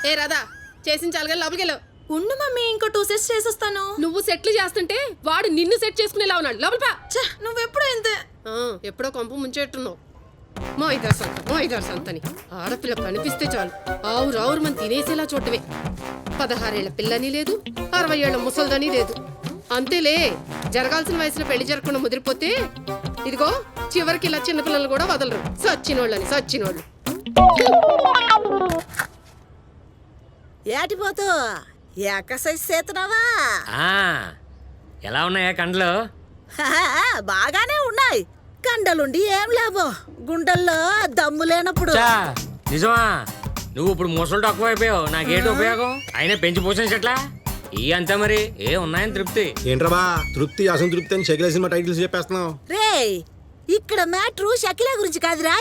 ఏ రాధా చేసిన చాలుగా లోపలికెళ్ళు. ఉండు మమ్మీ, ఇంకో 2 సెట్స్ చేసొస్తాను. నువ్వు సెట్లు చేస్తుంటే వాడు నిన్ను సెట్ చేసుకునేలా ఉన్నాడు. లోపల నువ్వెప్పుడు ఇంతే. ఎప్పుడో కొంప ముంచెట్టున్నావు. మో ఇదారు సంతని ఆడపిల్ల కనిపిస్తే చాలు ఆవురు మనం తినేసేలా చూడటమే. 16 ఏళ్ల పిల్లని లేదు, 60 ఏళ్ల ముసల్దని లేదు. అంతేలే, జరగాల్సిన వయసులో పెళ్లి జరగకుండా ముదిరిపోతే ఇదిగో చివరికి ఇలా చిన్నపిల్లలు కూడా వదలరు. సచ్చినోళ్ళు. ఏటిపోతూ ఎక్సర్సైజ్ చేస్తున్నావా? ఎలా ఉన్నాయా కండ్లు? బాగానే ఉన్నాయి. కండలుండి ఏం లాభం, గుండెల్లో దమ్ము లేనప్పుడు. నిజమా? నువ్వు ఇప్పుడు ముసలు తక్కువ అయిపోయావు, నాకేంటి ఉపయోగం? అయినా పెంచి పోషించట్లా ఈ అంతా మరి ఏ ఉన్నాయని తృప్తి ఏంట్రా తృప్తి అసంతృప్తి అని షకిల సినిమా టైటిల్స్ చెప్పేస్తున్నావు. రే, ఇక్కడ మ్యాట్రు షకిల గురించి కాదురా,